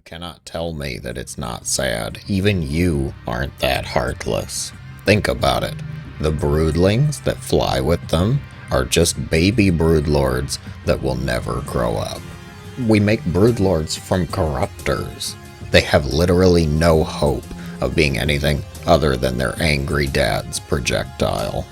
cannot tell me that it's not sad. Even you aren't that heartless. Think about it. The broodlings that fly with them are just baby broodlords that will never grow up. We make broodlords from corruptors. They have literally no hope of being anything other than their angry dad's projectile.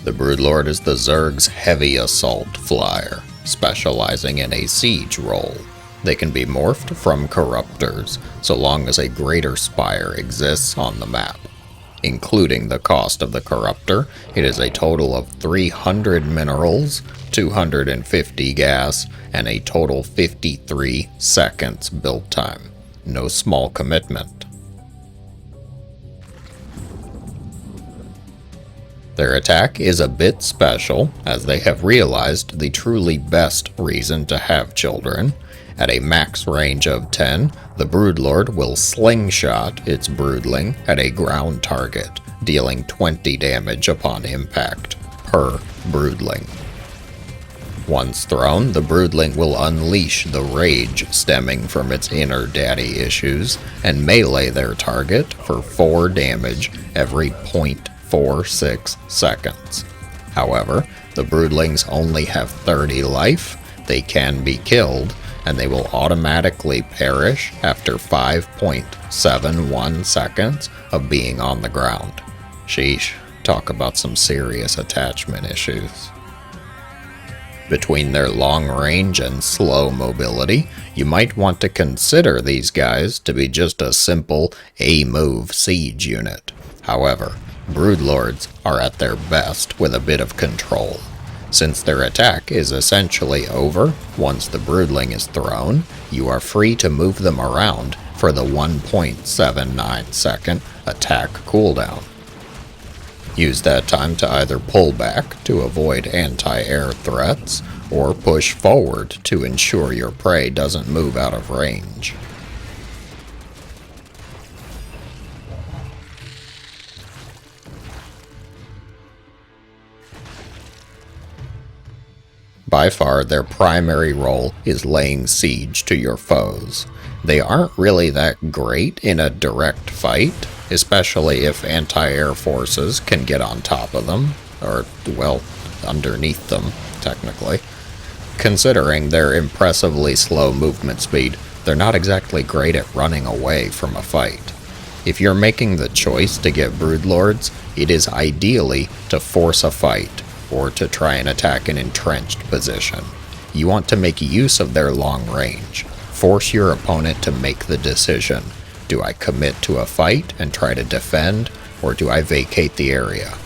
The broodlord is the Zerg's heavy assault flyer, specializing in a siege role. They can be morphed from corruptors, so long as a greater spire exists on the map. Including the cost of the corruptor, it is a total of 300 minerals, 250 gas, and a total 53 seconds build time. No small commitment. Their attack is a bit special, as they have realized the truly best reason to have children. At a max range of 10, the broodlord will slingshot its broodling at a ground target, dealing 20 damage upon impact per broodling. Once thrown, the broodling will unleash the rage stemming from its inner daddy issues and melee their target for 4 damage every 0.46 seconds. However, the broodlings only have 30 life, they can be killed, and they will automatically perish after 5.71 seconds of being on the ground. Sheesh, talk about some serious attachment issues. Between their long range and slow mobility, you might want to consider these guys to be just a simple A-move siege unit. However, broodlords are at their best with a bit of control. Since their attack is essentially over once the broodling is thrown, you are free to move them around for the 1.79 second attack cooldown. Use that time to either pull back to avoid anti-air threats, or push forward to ensure your prey doesn't move out of range. By far, their primary role is laying siege to your foes. They aren't really that great in a direct fight, especially if anti-air forces can get on top of them, or, well, underneath them, technically. Considering their impressively slow movement speed, they're not exactly great at running away from a fight. If you're making the choice to get broodlords, it is ideally to force a fight, or to try and attack an entrenched position. You want to make use of their long range. Force your opponent to make the decision. Do I commit to a fight and try to defend, or do I vacate the area?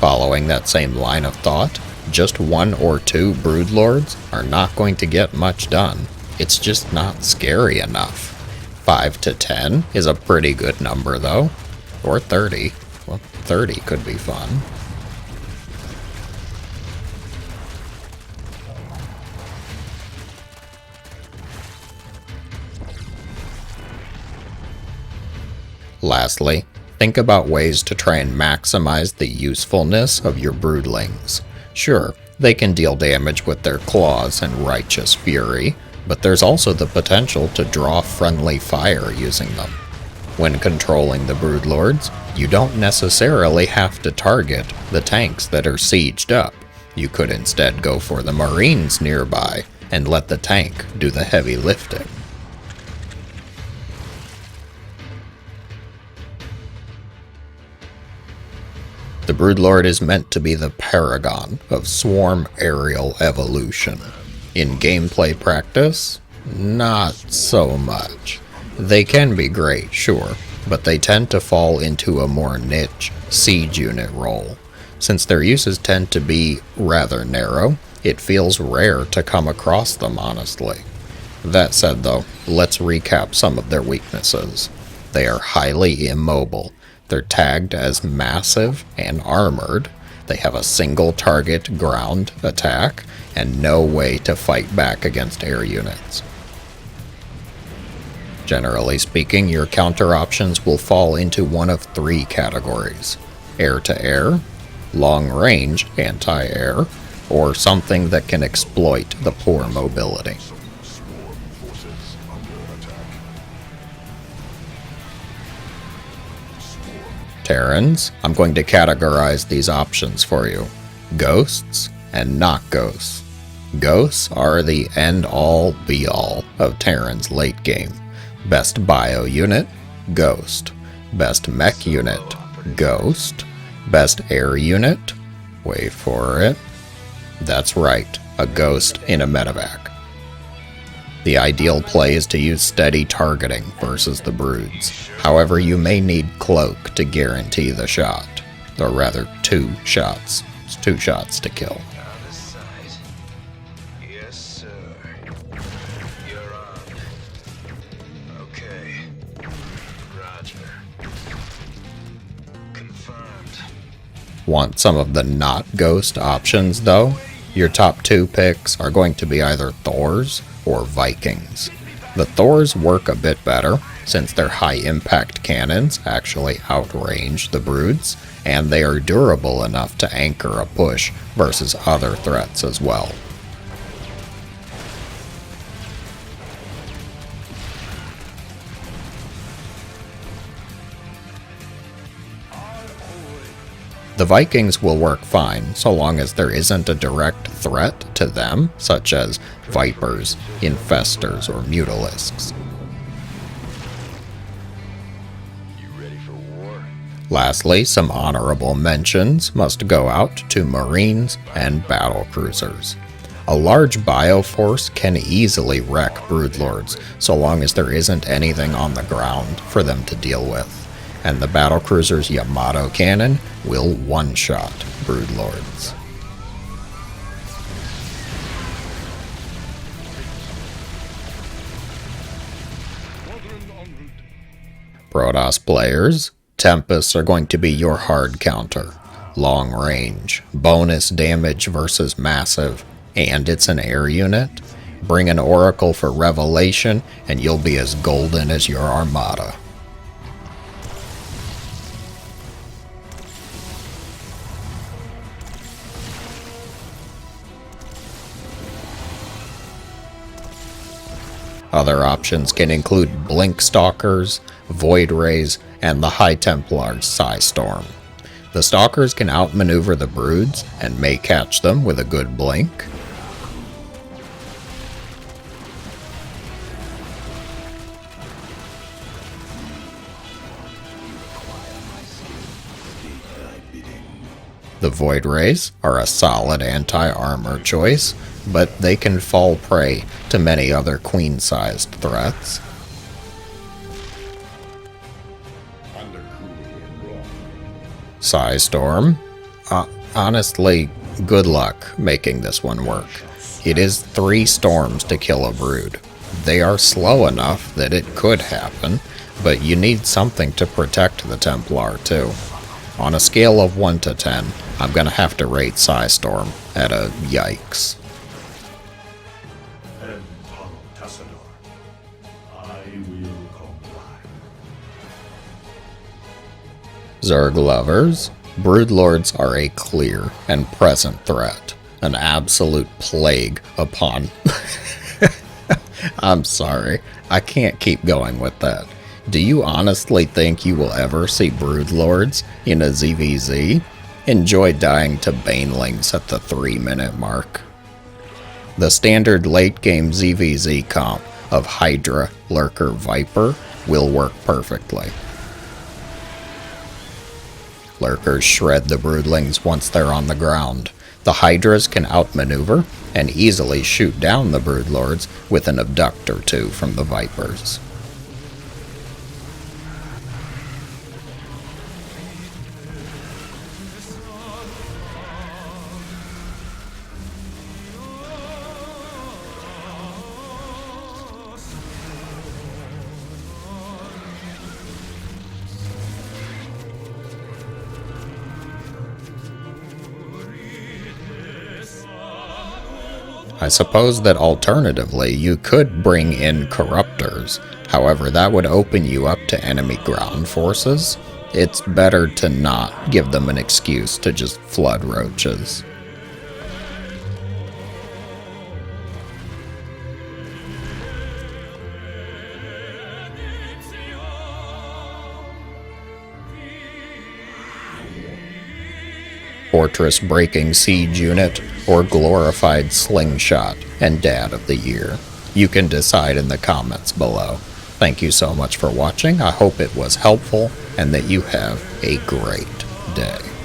Following that same line of thought, just 1 or 2 broodlords are not going to get much done. It's just not scary enough. 5 to 10 is a pretty good number though, or 30. Well, 30 could be fun. Lastly, think about ways to try and maximize the usefulness of your broodlings. Sure, they can deal damage with their claws and righteous fury, but there's also the potential to draw friendly fire using them. When controlling the broodlords, you don't necessarily have to target the tanks that are sieged up. You could instead go for the marines nearby and let the tank do the heavy lifting. The broodlord is meant to be the paragon of swarm aerial evolution. In gameplay practice, not so much. They can be great, sure, but they tend to fall into a more niche siege unit role. Since their uses tend to be rather narrow, it feels rare to come across them, honestly. That said though, let's recap some of their weaknesses. They are highly immobile. They're tagged as massive and armored. They have a single target ground attack and no way to fight back against air units. Generally speaking, your counter options will fall into one of 3 categories: air-to-air, long-range anti-air, or something that can exploit the poor mobility. Terrans, I'm going to categorize these options for you. Ghosts and not ghosts. Ghosts are the end-all, be-all of Terran's late game. Best bio unit, Ghost. Best mech unit, Ghost. Best air unit, wait for it. That's right, a Ghost in a medevac. The ideal play is to use steady targeting versus the broods. However, you may need Cloak to guarantee the shot. Or rather, 2 shots. It's 2 shots to kill. Yes, sir. You're on. Okay. Roger. Confirmed. Want some of the not Ghost options though? Your top 2 picks are going to be either Thors or Vikings. The Thors work a bit better, since their high-impact cannons actually outrange the broods, and they are durable enough to anchor a push versus other threats as well. The Vikings will work fine so long as there isn't a direct threat to them, such as Vipers, Infestors, or Mutalisks. You ready for war? Lastly, some honorable mentions must go out to Marines and Battlecruisers. A large bioforce can easily wreck Broodlords so long as there isn't anything on the ground for them to deal with. And the Battlecruiser's Yamato cannon will one-shot Broodlords. Protoss players, Tempests are going to be your hard counter. Long range, bonus damage versus massive, and it's an air unit. Bring an Oracle for Revelation, and you'll be as golden as your Armada. Other options can include Blink Stalkers, Void Rays, and the High Templar's Psystorm. The Stalkers can outmaneuver the Broods and may catch them with a good blink. The Void Rays are a solid anti-armor choice, but they can fall prey to many other queen-sized threats. Psystorm? Honestly, good luck making this one work. It is 3 storms to kill a brood. They are slow enough that it could happen, but you need something to protect the Templar too. On a scale of 1 to 10, I'm gonna have to rate Psystorm at a yikes. Zerg lovers, Broodlords are a clear and present threat, an absolute plague upon... I'm sorry, I can't keep going with that. Do you honestly think you will ever see Broodlords in a ZVZ? Enjoy dying to Banelings at the 3-minute mark. The standard late-game ZVZ comp of Hydra, Lurker, Viper will work perfectly. Lurkers shred the Broodlings once they're on the ground. The Hydras can outmaneuver and easily shoot down the Broodlords with an abduct or 2 from the Vipers. I suppose that alternatively you could bring in Corruptors, however that would open you up to enemy ground forces. It's better to not give them an excuse to just flood roaches. fortress breaking siege unit, or glorified slingshot and dad of the year? You can decide in the comments below. Thank you so much for watching. I hope it was helpful and that you have a great day.